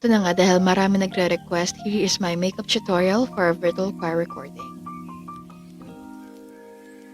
Ito na nga, dahil marami nagre-request, here is my makeup tutorial for a virtual choir recording.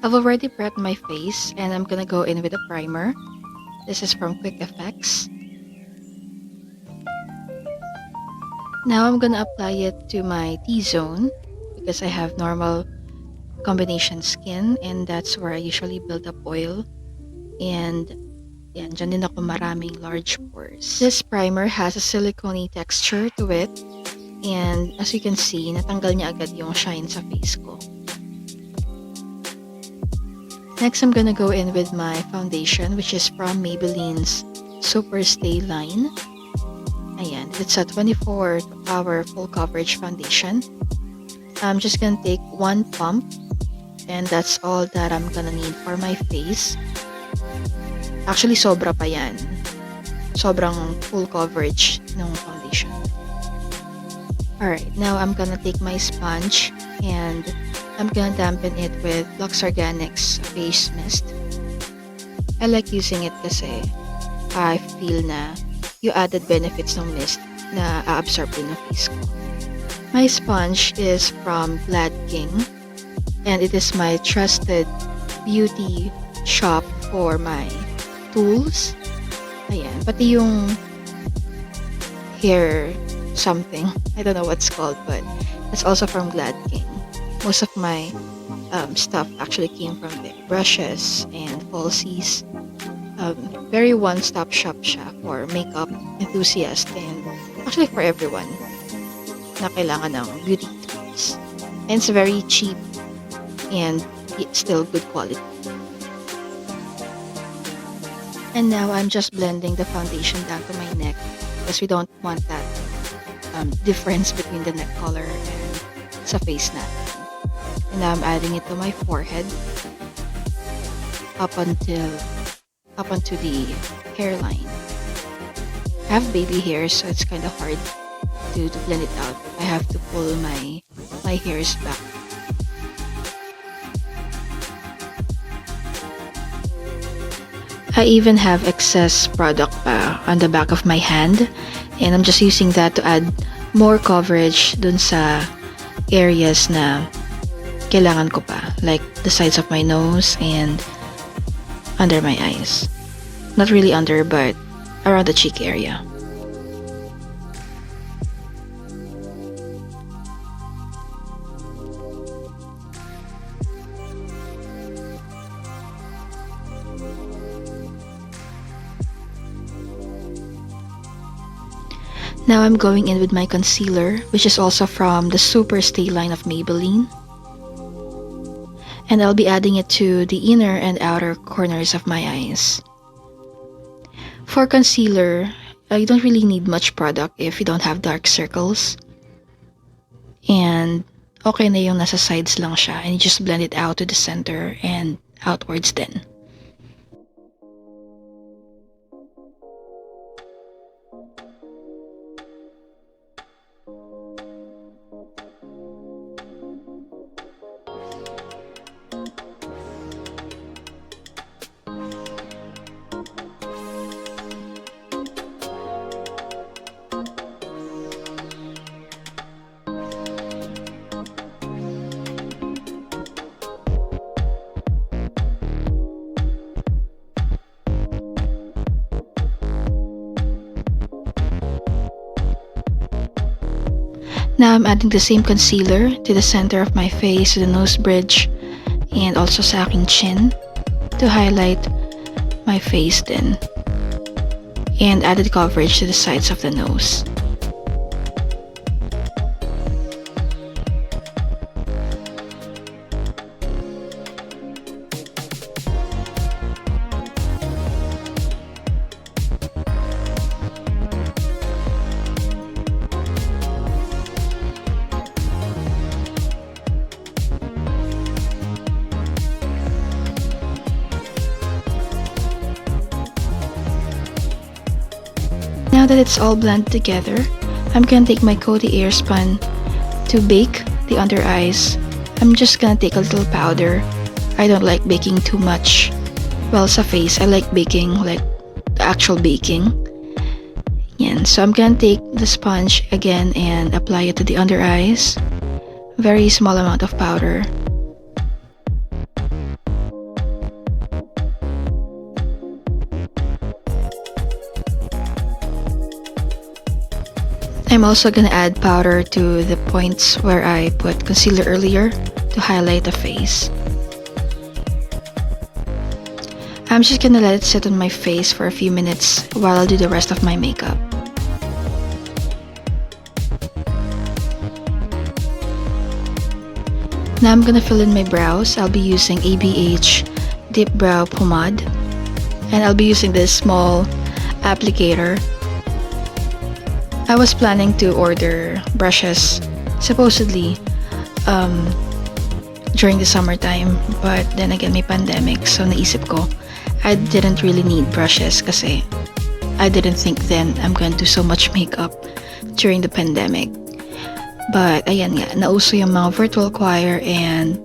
I've already prepped my face and I'm gonna go in with a primer. This is from QuickFX. Now I'm gonna apply it to my T-zone because I have normal combination skin and that's where I usually build up oil. And yan, dyan din ako maraming large pores. This primer has a silicone texture to it. And as you can see, natanggal niya agad yung shine sa face ko. Next, I'm gonna go in with my foundation, which is from Maybelline's SuperStay line. Ayan, it's a 24-hour full coverage foundation. I'm just gonna take one pump, and that's all that I'm gonna need for my face. Actually, sobra pa yan. Sobrang full coverage ng foundation. Alright, now I'm gonna take my sponge and I'm gonna dampen it with Luxe Organix face mist. I like using it kasi I feel na yung added benefits ng mist na a-absorb din ng face ko. My sponge is from Glad King and it is my trusted beauty shop for my tools. Ayan, pati yung hair something. I don't know what's called, but it's also from Glad King. Most of my stuff actually came from there. Brushes and falsies. Very one-stop shop siya for makeup enthusiasts and actually for everyone na kailangan ng beauty tools. And it's very cheap and still good quality. And now I'm just blending the foundation down to my neck because we don't want that difference between the neck color and sa face natin. And now I'm adding it to my forehead up onto the hairline. I have baby hair, so it's kind of hard to blend it out. I have to pull my hairs back. I even have excess product pa on the back of my hand, and I'm just using that to add more coverage dun sa areas na kailangan ko pa, like the sides of my nose and under my eyes. Not really under, but around the cheek area. Now I'm going in with my concealer, which is also from the SuperStay line of Maybelline. And I'll be adding it to the inner and outer corners of my eyes. For concealer, you don't really need much product if you don't have dark circles. And okay na yung nasa sides lang siya, and you just blend it out to the center and outwards then. Now I'm adding the same concealer to the center of my face, to the nose bridge, and also sa aking chin to highlight my face then. And added coverage to the sides of the nose. Now that it's all blended together, I'm gonna take my Coty Airspun to bake the under eyes. I'm just gonna take a little powder. I don't like baking too much. Well, sa face, I like baking like the actual baking. Yan. So I'm gonna take the sponge again and apply it to the under eyes. Very small amount of powder. I'm also gonna add powder to the points where I put concealer earlier to highlight the face. I'm just gonna let it sit on my face for a few minutes while I do the rest of my makeup. Now I'm gonna fill in my brows. I'll be using ABH Dipbrow Pomade. And I'll be using this small applicator. I was planning to order brushes, supposedly, during the summertime. But then again, may pandemic. So naisip ko, I didn't really need brushes kasi I didn't think then I'm going to do so much makeup during the pandemic. But ayan nga, nauso yung mga virtual choir and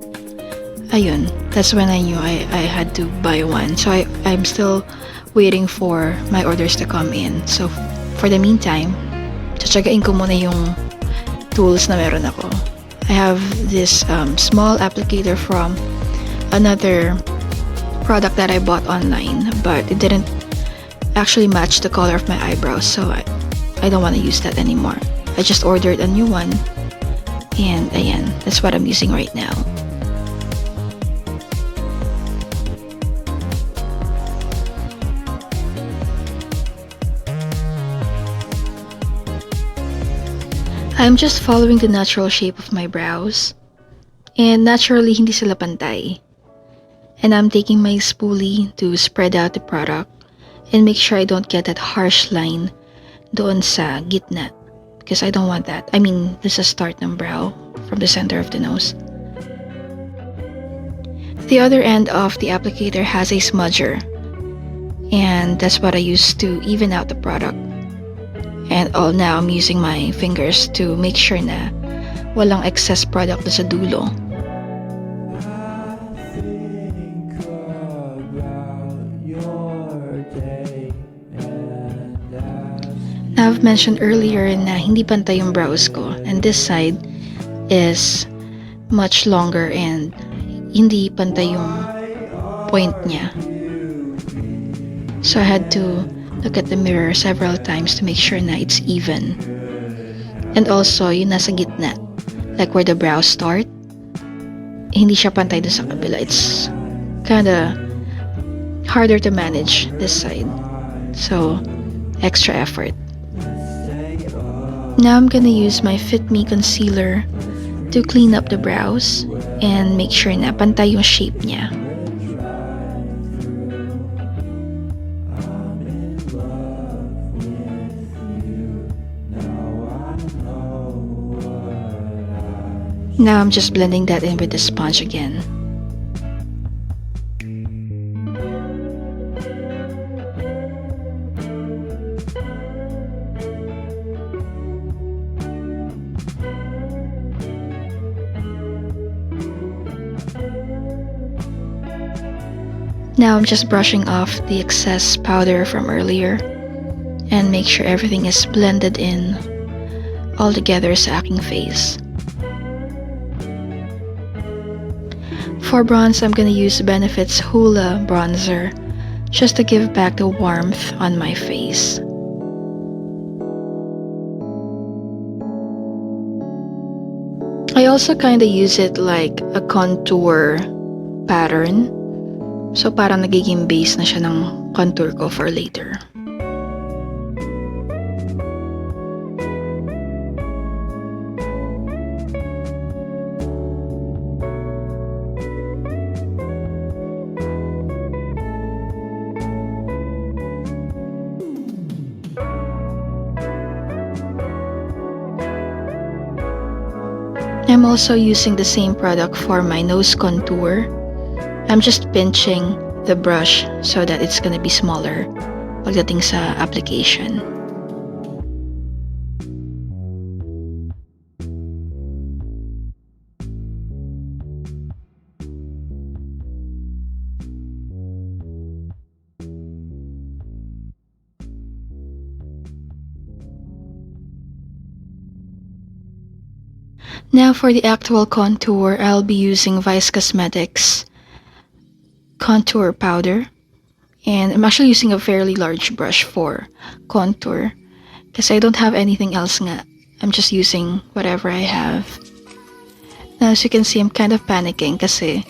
ayun, that's when I knew I had to buy one. So I'm still waiting for my orders to come in. So for the meantime, tsatsagain ko muna yung tools na meron ako. I have this small applicator from another product that I bought online, but it didn't actually match the color of my eyebrows, so I don't want to use that anymore. I just ordered a new one, and ayan, that's what I'm using right now. I'm just following the natural shape of my brows, and naturally hindi sila pantay. And I'm taking my spoolie to spread out the product and make sure I don't get that harsh line doon sa gitna. Because I don't want that. I mean, this is a start ng brow from the center of the nose. The other end of the applicator has a smudger. And that's what I use to even out the product. And now I'm using my fingers to make sure na walang excess product sa dulo. Now, I've mentioned earlier na hindi pantay yung brows ko, and this side is much longer and hindi pantay yung point niya. So I had to look at the mirror several times to make sure na it's even. And also, yung nasa gitna, like where the brows start, hindi siya pantay doon sa kabila. It's kinda harder to manage this side. So, extra effort. Now I'm gonna use my FitMe concealer to clean up the brows and make sure na pantay yung shape niya. Now I'm just blending that in with the sponge again. Now I'm just brushing off the excess powder from earlier and make sure everything is blended in all together sa aking face. For bronze, I'm gonna use Benefit's Hoola bronzer just to give back the warmth on my face. I also kinda use it like a contour pattern. So parang nagiging base na siya ng contour ko for later. I'm also using the same product for my nose contour. I'm just pinching the brush so that it's gonna be smaller pagdating sa application. Now for the actual contour, I'll be using Vice Cosmetics contour powder. And I'm actually using a fairly large brush for contour because I don't have anything else nga. I'm just using whatever I have. Now as you can see, I'm kind of panicking kasi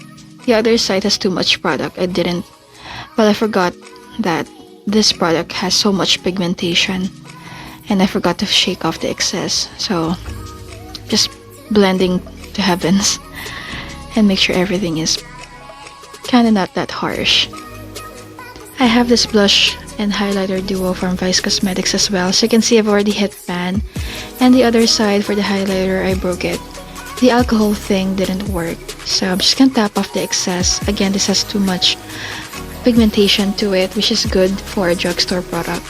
the other side has too much product. I forgot that this product has so much pigmentation and I forgot to shake off the excess. So just blending to heavens and make sure everything is kind of not that harsh. I have this blush and highlighter duo from Vice Cosmetics as well. So you can see I've already hit pan. And the other side for the highlighter, I broke it. The alcohol thing didn't work. So I'm just gonna tap off the excess. Again, this has too much pigmentation to it, which is good for a drugstore product.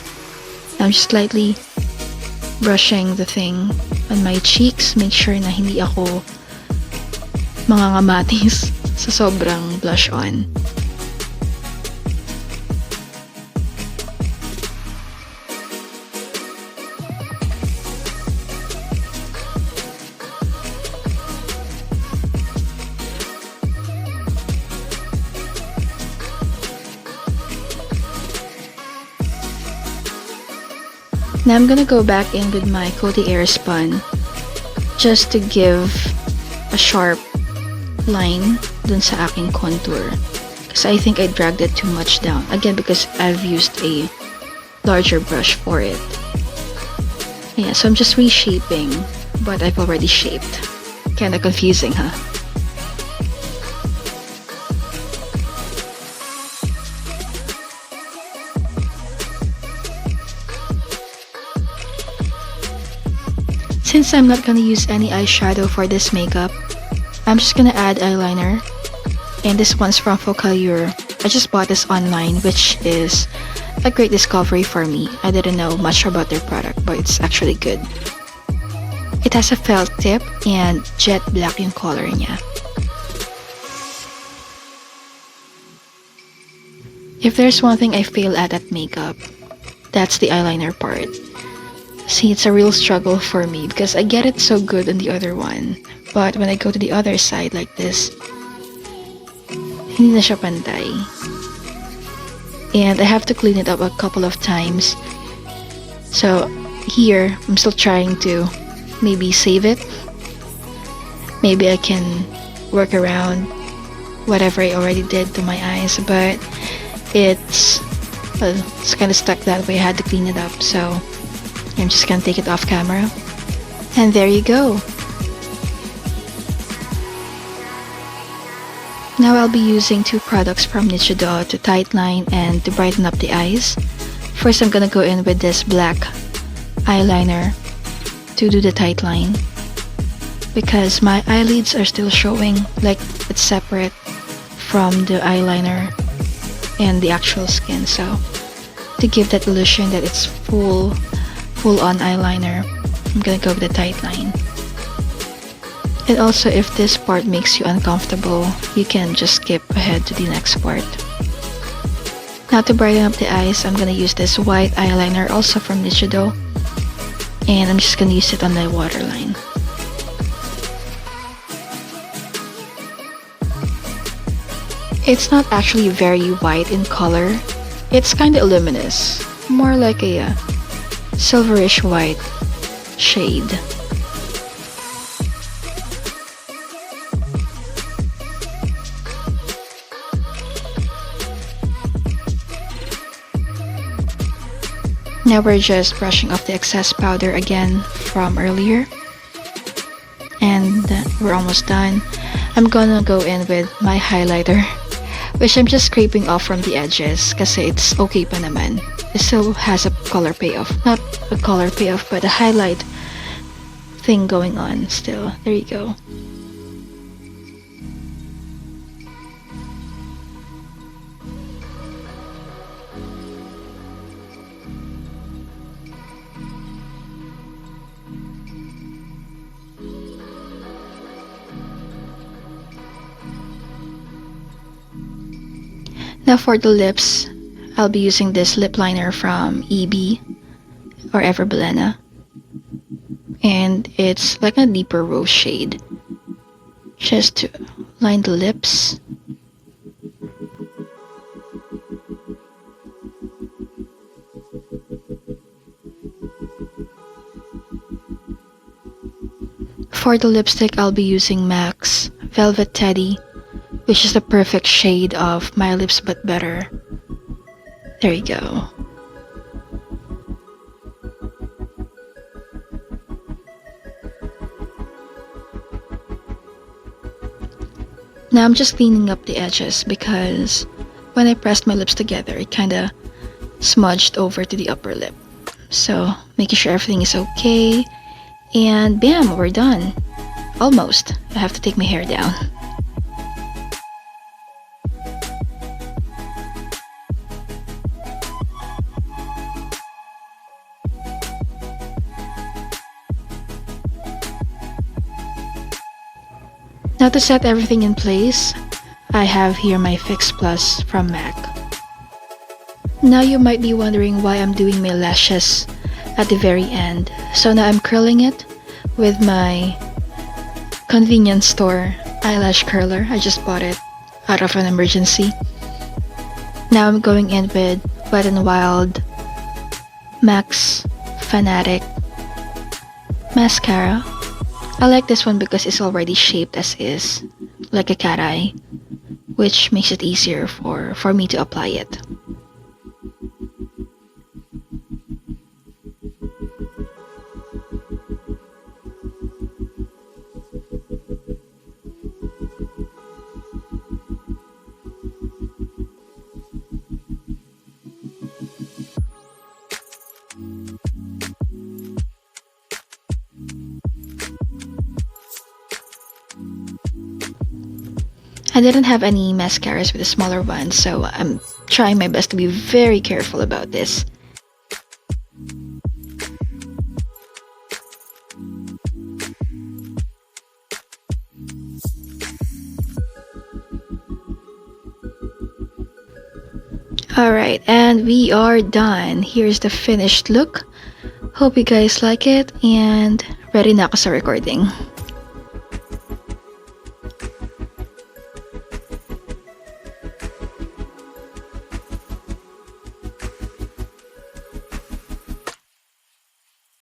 I'm just slightly brushing the thing on my cheeks. Make sure na hindi ako mangangamatis sa sobrang blush on. Now I'm gonna go back in with my Coty Airspun just to give a sharp line dun sa aking contour. Because I think I dragged it too much down. Again, because I've used a larger brush for it. Yeah, so I'm just reshaping what I've already shaped. Kinda confusing, huh? Since I'm not gonna use any eyeshadow for this makeup, I'm just gonna add eyeliner. And this one's from Focallure. I just bought this online, which is a great discovery for me. I didn't know much about their product, but it's actually good. It has a felt tip and jet black yung color niya. If there's one thing I fail at makeup, that's the eyeliner part. See, it's a real struggle for me because I get it so good on the other one. But when I go to the other side like this, hindi na siya pantay. And I have to clean it up a couple of times. So here, I'm still trying to maybe save it. Maybe I can work around whatever I already did to my eyes. But it's kind of stuck that way. I had to clean it up. So I'm just gonna take it off camera. And there you go. Now I'll be using two products from Nichido to tightline and to brighten up the eyes. First, I'm gonna go in with this black eyeliner to do the tightline because my eyelids are still showing like it's separate from the eyeliner and the actual skin. So to give that illusion that it's full-on eyeliner, I'm gonna go with the tightline. And also, if this part makes you uncomfortable, you can just skip ahead to the next part. Now to brighten up the eyes, I'm gonna use this white eyeliner also from Nichido. And I'm just gonna use it on the waterline. It's not actually very white in color. It's kinda luminous. More like a silverish white shade. Now we're just brushing off the excess powder again from earlier. And we're almost done. I'm gonna go in with my highlighter, which I'm just scraping off from the edges kasi it's okay pa naman. It still has a color payoff. Not a color payoff, but a highlight thing going on still. There you go. Now for the lips, I'll be using this lip liner from EB or Bilena. and it's like a deeper rose shade. Just to line the lips. For the lipstick, I'll be using MAC's Velvet Teddy, which is the perfect shade of My Lips But Better. There you go. Now I'm just cleaning up the edges because when I pressed my lips together, it kinda smudged over to the upper lip. So making sure everything is okay. And bam, we're done. Almost. I have to take my hair down. Now to set everything in place, I have here my Fix Plus from MAC. Now you might be wondering why I'm doing my lashes at the very end. So now I'm curling it with my convenience store eyelash curler. I just bought it out of an emergency. Now I'm going in with Wet n Wild MaxFanatic mascara. I like this one because it's already shaped as is, like a cat eye, which makes it easier for me to apply it. I didn't have any mascaras with the smaller ones, so I'm trying my best to be very careful about this. Alright, and we are done. Here's the finished look. Hope you guys like it, and ready na ako sa recording.